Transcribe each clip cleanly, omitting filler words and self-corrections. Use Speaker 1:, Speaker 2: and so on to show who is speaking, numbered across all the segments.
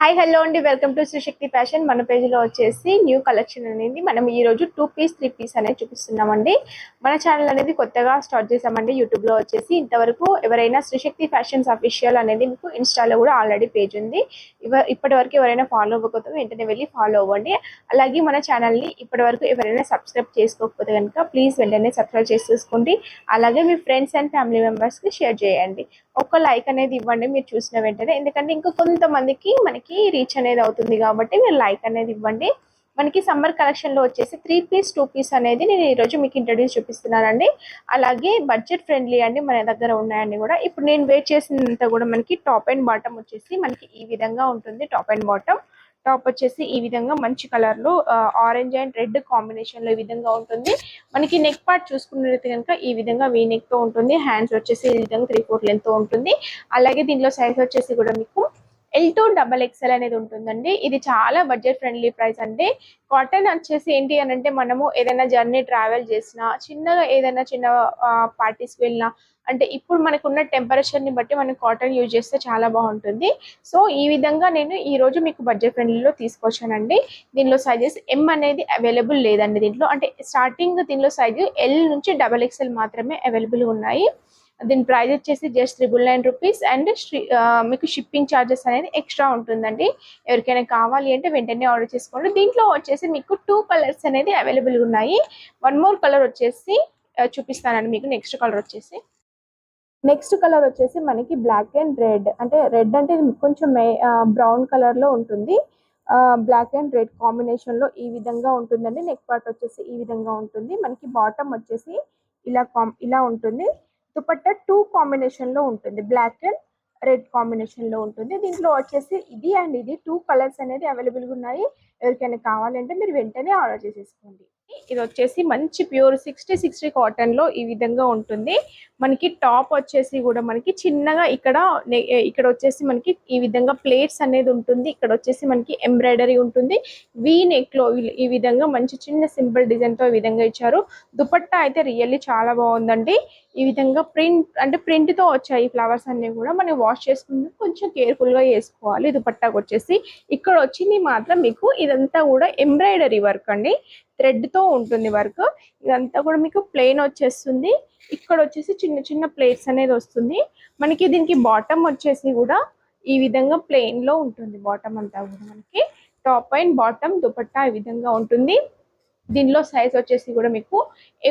Speaker 1: Hi hello అండి, welcome to Sri Shakti fashion. మన పేజ్లో వచ్చేసి న్యూ కలెక్షన్ అనేది మనం ఈ రోజు 2 పీస్ 3 పీస్ అనేది చూపిస్తున్నామండి. మన ఛానల్ అనేది కొత్తగా స్టార్ట్ చేసామండి యూట్యూబ్లో వచ్చేసి. ఇంతవరకు ఎవరైనా శ్రీశక్తి ఫ్యాషన్స్ అఫీషియల్ అనేది మీకు ఇన్స్టాలో కూడా ఆల్రెడీ పేజ్ ఉంది. ఇప్పటి వరకు ఎవరైనా ఫాలో అవ్వకపోతే వెంటనే వెళ్ళి ఫాలో అవ్వండి. అలాగే మన ఛానల్ని ఇప్పటి వరకు ఎవరైనా సబ్స్క్రైబ్ చేసుకోకపోతే కనుక ప్లీజ్ వెంటనే సబ్స్క్రైబ్ చేసుకోండి. అలాగే మీ ఫ్రెండ్స్ అండ్ ఫ్యామిలీ మెంబర్స్కి షేర్ చేయండి. ఒక లైక్ అనేది ఇవ్వండి మీరు చూసిన వెంటనే, ఎందుకంటే ఇంకా కొంతమందికి మనకి రీచ్ అనేది అవుతుంది కాబట్టి మీరు లైక్ అనేది ఇవ్వండి. మనకి సమ్మర్ కలెక్షన్ లో వచ్చేసి 3 పీస్ 2 పీస్ అనేది నేను ఈరోజు మీకు ఇంట్రడ్యూస్ చూపిస్తున్నానండి. అలాగే బడ్జెట్ ఫ్రెండ్లీ అండి మన దగ్గర ఉన్నాయండి కూడా. ఇప్పుడు నేను వేర్ చేసినంత కూడా మనకి టాప్ అండ్ బాటమ్ వచ్చేసి మనకి ఈ విధంగా ఉంటుంది. టాప్ అండ్ బాటమ్ టాప్ వచ్చేసి ఈ విధంగా మంచి కలర్ లో ఆరెంజ్ అండ్ రెడ్ కాంబినేషన్ లో ఈ విధంగా ఉంటుంది. మనకి నెక్ పార్ట్ చూసుకున్నట్లయితే కనుక ఈ విధంగా వీ నెక్ తో ఉంటుంది. హ్యాండ్స్ వచ్చేసి ఈ విధంగా 3/4 లెంత్ తో ఉంటుంది. అలాగే దీనిలో సైజ్ వచ్చేసి కూడా మీకు L to XXL అనేది ఉంటుందండి. ఇది చాలా బడ్జెట్ ఫ్రెండ్లీ ప్రైస్ అండి. కాటన్ వచ్చేసి ఏంటి అని అంటే మనము ఏదైనా జర్నీ ట్రావెల్ చేసినా, చిన్నగా ఏదైనా చిన్న పార్టీస్కి వెళ్ళినా, అంటే ఇప్పుడు మనకున్న టెంపరేచర్ని బట్టి మనం కాటన్ యూజ్ చేస్తే చాలా బాగుంటుంది. సో ఈ విధంగా నేను ఈ రోజు మీకు బడ్జెట్ ఫ్రెండ్లీలో తీసుకొచ్చానండి. దీనిలో సైజెస్ M అనేది అవైలబుల్ లేదండి. దీంట్లో అంటే స్టార్టింగ్ దీనిలో సైజు L నుంచి XXL మాత్రమే అవైలబుల్ ఉన్నాయి. దీని ప్రైస్ వచ్చేసి జస్ట్ 999 రూపీస్ అండ్ మీకు షిప్పింగ్ ఛార్జెస్ అనేది ఎక్స్ట్రా ఉంటుందండి. ఎవరికైనా కావాలి అంటే వెంటనే ఆర్డర్ చేసుకోండి. దీంట్లో వచ్చేసి మీకు 2 కలర్స్ అనేది అవైలబుల్ ఉన్నాయి. వన్ మోర్ కలర్ వచ్చేసి చూపిస్తానండి మీకు. నెక్స్ట్ కలర్ వచ్చేసి మనకి బ్లాక్ అండ్ రెడ్, అంటే రెడ్ అంటే ఇది కొంచెం బ్రౌన్ కలర్ లో ఉంటుంది. బ్లాక్ అండ్ రెడ్ కాంబినేషన్ లో ఈ విధంగా ఉంటుందండి. నెక్ పార్ట్ వచ్చేసి ఈ విధంగా ఉంటుంది. మనకి బాటమ్ వచ్చేసి ఇలా ఉంటుంది. దుపట్టా 2 కాంబినేషన్ లో ఉంటుంది. బ్లాక్ అండ్ రెడ్ కాంబినేషన్ లో ఉంటుంది. దీంట్లో వచ్చేసి ఇది అండ్ ఇది 2 కలర్స్ అనేది అవైలబుల్ గా ఉన్నాయి. ఎవరికైనా కావాలంటే మీరు వెంటనే ఆర్డర్ చేసేసుకోండి. ఇది వచ్చేసి మంచి ప్యూర్ 60/60 కాటన్ లో ఈ విధంగా ఉంటుంది. మనకి టాప్ వచ్చేసి కూడా మనకి చిన్నగా ఇక్కడ వచ్చేసి మనకి ఈ విధంగా ప్లేట్స్ అనేది ఉంటుంది. ఇక్కడ వచ్చేసి మనకి ఎంబ్రాయిడరీ ఉంటుంది. వీ నెక్ లో ఈ విధంగా మంచి చిన్న సింపుల్ డిజైన్ తో ఈ విధంగా ఇచ్చారు. దుపట్టా అయితే రియల్లీ చాలా బాగుందండి. ఈ విధంగా ప్రింట్ తో వచ్చాయి ఫ్లవర్స్ అన్ని కూడా. మనం వాష్ చేసుకుంటే కొంచెం కేర్ఫుల్ గా వేసుకోవాలి. దుపట్టాకు వచ్చేసి ఇక్కడ వచ్చింది మాత్రం మీకు ఇదంతా కూడా ఎంబ్రాయిడరీ వర్క్ అండి. థ్రెడ్ తో ఉంటుంది వర్క్. ఇదంతా కూడా మీకు ప్లెయిన్ వచ్చేస్తుంది. ఇక్కడ వచ్చేసి చిన్న చిన్న ప్లేట్స్ అనేది వస్తుంది. మనకి దీనికి బాటమ్ వచ్చేసి కూడా ఈ విధంగా ప్లెయిన్ లో ఉంటుంది. బాటమ్ అంతా కూడా మనకి టాప్ అండ్ బాటమ్ దుపట్టా ఈ విధంగా ఉంటుంది. దీనిలో సైజ్ వచ్చేసి కూడా మీకు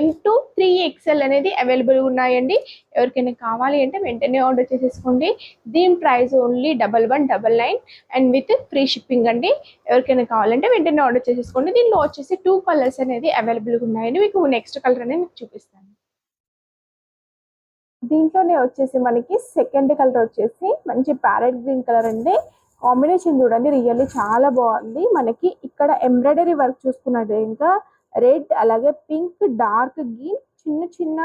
Speaker 1: M to 3XL అనేది అవైలబుల్ ఉన్నాయండి. ఎవరికైనా కావాలి అంటే వెంటనే ఆర్డర్ చేసేసుకోండి. దీని price only 1199 and with free shipping అండి. ఎవరికైనా కావాలంటే వెంటనే ఆర్డర్ చేసేసుకోండి. దీనిలో వచ్చేసి 2 కలర్స్ అనేది అవైలబుల్ ఉన్నాయండి. మీకు నెక్స్ట్ కలర్ అనేది మీకు చూపిస్తాను. దీంట్లోనే వచ్చేసి మనకి సెకండ్ కలర్ వచ్చేసి మంచి ప్యారెట్ గ్రీన్ కలర్ అండి. కాంబినేషన్ చూడండి రియల్లీ చాలా బాగుంది. మనకి ఇక్కడ ఎంబ్రాయిడరీ వర్క్ చూసుకున్నది ఇంకా రెడ్, అలాగే పింక్, డార్క్ గ్రీన్, చిన్న చిన్న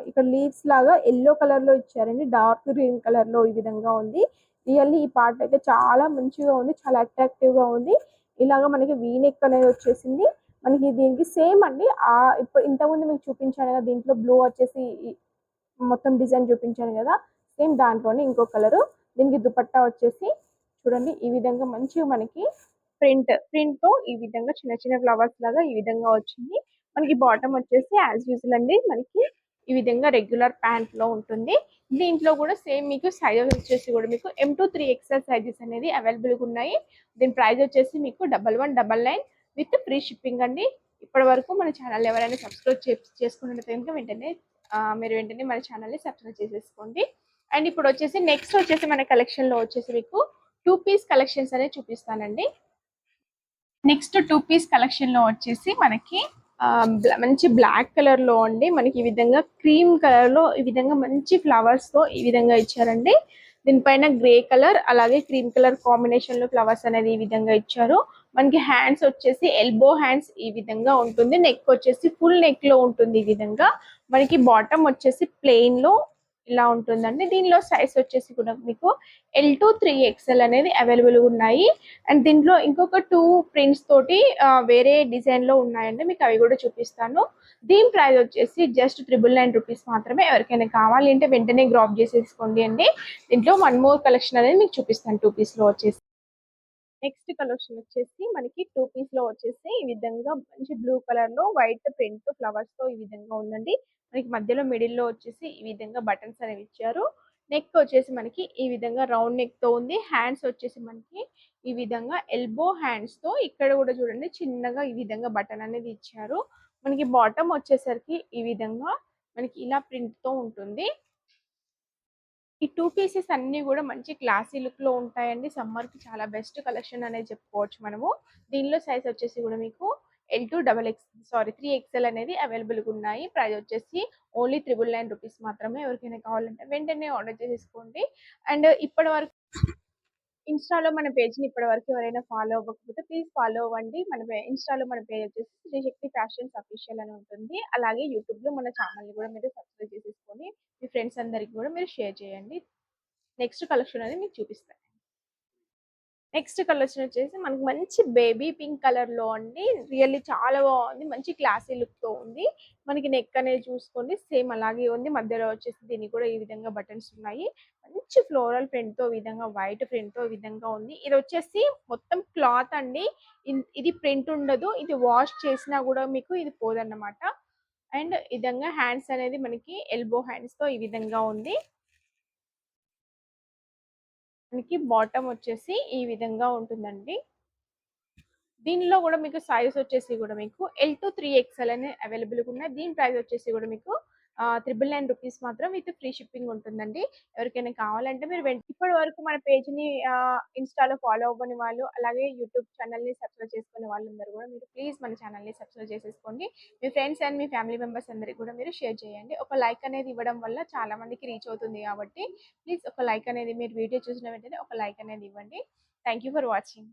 Speaker 1: ఇక్కడ లీవ్స్ లాగా ఎల్లో కలర్ లో ఇచ్చారండి. డార్క్ గ్రీన్ కలర్ లో ఈ విధంగా ఉంది. రియల్లీ ఈ పార్ట్ అయితే చాలా మంచిగా ఉంది, చాలా అట్రాక్టివ్ గా ఉంది. ఇలాగా మనకి వీనెక్ అనేది వచ్చేసింది. మనకి దీనికి సేమ్ అండి. ఇప్పుడు ఇంతకుముందు మీకు చూపించాను కదా, దీంట్లో బ్లూ వచ్చేసి మొత్తం డిజైన్ చూపించాను కదా, సేమ్ దాంట్లోనే ఇంకో కలరు. దీనికి దుపట్టా వచ్చేసి చూడండి ఈ విధంగా మంచిగా మనకి ప్రింట్ తో ఈ విధంగా చిన్న చిన్న ఫ్లవర్స్ లాగా ఈ విధంగా వచ్చింది. మనకి బాటమ్ వచ్చేసి యాజ్ యూజువల్ అండి మనకి ఈ విధంగా రెగ్యులర్ ప్యాంట్ లో ఉంటుంది. దీంట్లో కూడా సేమ్ మీకు సైజెస్ వచ్చేసి కూడా మీకు M to 3XL సైజెస్ అనేది అవైలబుల్ గా ఉన్నాయి. దీని ప్రైస్ వచ్చేసి మీకు 1199 విత్ ఫ్రీ షిప్పింగ్ అండి. ఇప్పటి వరకు మన ఛానల్ ఎవరైనా సబ్స్క్రైబ్ చేసుకున్నట్లయితే కనుక మీరు వెంటనే మన ఛానల్ని సబ్స్క్రైబ్ చేసేసుకోండి. అండ్ ఇప్పుడు వచ్చేసి నెక్స్ట్ వచ్చేసి మన కలెక్షన్ లో వచ్చేసి మీకు 2 పీస్ కలెక్షన్స్ అనేది చూపిస్తానండి. నెక్స్ట్ 2 పీస్ కలెక్షన్ లో వచ్చేసి మనకి మంచి బ్లాక్ కలర్ లో అండి. మనకి ఈ విధంగా క్రీమ్ కలర్ లో ఈ విధంగా మంచి ఫ్లవర్స్ తో ఈ విధంగా ఇచ్చారండి. దీనిపైన గ్రే కలర్ అలాగే క్రీమ్ కలర్ కాంబినేషన్ లో ఫ్లవర్స్ అనేది ఈ విధంగా ఇచ్చారు. మనకి హ్యాండ్స్ వచ్చేసి ఎల్బో హ్యాండ్స్ ఈ విధంగా ఉంటుంది. నెక్ వచ్చేసి ఫుల్ నెక్ లో ఉంటుంది. ఈ విధంగా మనకి బాటమ్ వచ్చేసి ప్లెయిన్ లో ఇలా ఉంటుందండి. దీనిలో సైజ్ వచ్చేసి కూడా మీకు L to 3XL అనేది అవైలబుల్ ఉన్నాయి. అండ్ దీంట్లో ఇంకొక 2 ప్రింట్స్ తోటి వేరే డిజైన్ లో ఉన్నాయండి. మీకు అవి కూడా చూపిస్తాను. దీని ప్రైస్ వచ్చేసి జస్ట్ 999 రూపీస్ మాత్రమే. ఎవరికైనా కావాలి అంటే వెంటనే గ్రాప్ చేసేసుకోండి అండి. దీంట్లో వన్ మోర్ కలెక్షన్ అనేది మీకు చూపిస్తాను 2 పీస్ లో వచ్చేసి. నెక్స్ట్ కలెక్షన్ వచ్చేసి మనకి 2 పీస్‌లో వచ్చేసి ఈ విధంగా మంచి బ్లూ కలర్‌లో వైట్ ప్రింట్ ఫ్లవర్స్‌తో ఈ విధంగా ఉందండి. మనకి మధ్యలో మిడిల్‌లో వచ్చేసి ఈ విధంగా బటన్స్ అనేవి ఇచ్చారు. నెక్ వచ్చేసి మనకి ఈ విధంగా రౌండ్ నెక్‌తో ఉంది. హ్యాండ్స్ వచ్చేసి మనకి ఈ విధంగా ఎల్బో హ్యాండ్స్‌తో ఇక్కడ కూడా చూడండి చిన్నగా ఈ విధంగా బటన్ అనేది ఇచ్చారు. మనకి బాటమ్ వచ్చేసరికి ఈ విధంగా మనకి ఇలా ప్రింట్‌తో ఉంటుంది. ఈ 2 పీసెస్ అన్నీ గూడా మంచి క్లాసీ లుక్‌లో ఉంటాయండి. సమ్మర్‌కి చాలా బెస్ట్ కలెక్షన్ అనేది చెప్పుకోవచ్చు మనము. దీనిలో సైజ్ వచ్చేసి గూడా మీకు L2 3 ఎక్స్ఎల్ అనేది అవైలబుల్‌గా ఉన్నాయి. ప్రైస్ వచ్చేసి ఓన్లీ 999 రూపీస్ మాత్రమే. ఎవరికైనా కావాలంటే వెంటనే ఆర్డర్ చేసేసుకోండి. అండ్ ఇప్పటి వరకు ఇన్‌స్టాలో మన పేజ్‌ని ఇప్పటివరకు ఎవరైనా ఫాలో అవ్వకపోతే ప్లీజ్ ఫాలో అవ్వండి. ఇన్‌స్టాలో మన పేజ్ వచ్చేసి శ్రీశక్తి ఫ్యాషన్స్ అఫీషియల్ అని ఉంటుంది. అలాగే యూట్యూబ్‌లో మన ఛానెల్‌ని కూడా మీరు సబ్స్క్రైబ్ చేసేసుకొని మీ ఫ్రెండ్స్ అందరికి కూడా మీరు షేర్ చేయండి. నెక్స్ట్ కలెక్షన్ అనేది మీకు చూపిస్తాను. నెక్స్ట్ కలెక్షన్ వచ్చేసి మనకి మంచి బేబీ పింక్ కలర్‌లో అండి. రియల్లీ చాలా బాగుంది. మంచి క్లాసీ లుక్‌తో ఉంది. మనకి నెక్ అనేది చూసుకోండి సేమ్ అలాగే ఉంది. మధ్యలో వచ్చేసి దీనికి కూడా ఈ విధంగా బటన్స్ ఉన్నాయి. మంచి ఫ్లోరల్ ప్రింట్‌తో ఈ విధంగా వైట్ ప్రింట్‌తో ఈ విధంగా ఉంది. ఇది వచ్చేసి మొత్తం క్లాత్ అండి. ఇది ప్రింట్ ఉండదు. ఇది వాష్ చేసినా కూడా మీకు ఇది పోదన్నమాట. అండ్ ఈ విధంగా హ్యాండ్స్ అనేది మనకి ఎల్బో హ్యాండ్స్‌తో ఈ విధంగా ఉంది. మనకి బాటమ్ వచ్చేసి ఈ విధంగా ఉంటుందండి. దీనిలో గూడా మీకు సైజ్ వచ్చేసి గూడా మీకు L2 3 XL అని అవైలబుల్‌గా ఉన్నాయి. దీని ప్రైస్ వచ్చేసి గూడా మీకు 999 రూపీస్ మాత్రం విత్ ఫ్రీ షిప్పింగ్ ఉంటుందండి. ఎవరికైనా కావాలంటే మీరు ఇప్పటి వరకు మన పేజ్‌ని ఇన్‌స్టాలో ఫాలో అవ్వని వాళ్ళు, అలాగే యూట్యూబ్ ఛానెల్‌ని సబ్స్క్రైబ్ చేసుకునే వాళ్ళందరూ గూడా మీరు ప్లీజ్ మన ఛానెల్‌ని సబ్స్క్రైబ్ చేసేసుకోండి. మీ ఫ్రెండ్స్ అండ్ మీ ఫ్యామిలీ మెంబర్స్ అందరికి గూడా మీరు షేర్ చేయండి. ఒక లైక్ అనేది ఇవ్వడం వల్ల చాలా మందికి రీచ్ అవుతుంది కాబట్టి ప్లీజ్ ఒక లైక్ అనేది మీరు వీడియో చూసిన వెంటనే ఒక లైక్ అనేది ఇవ్వండి. Thank you for watching.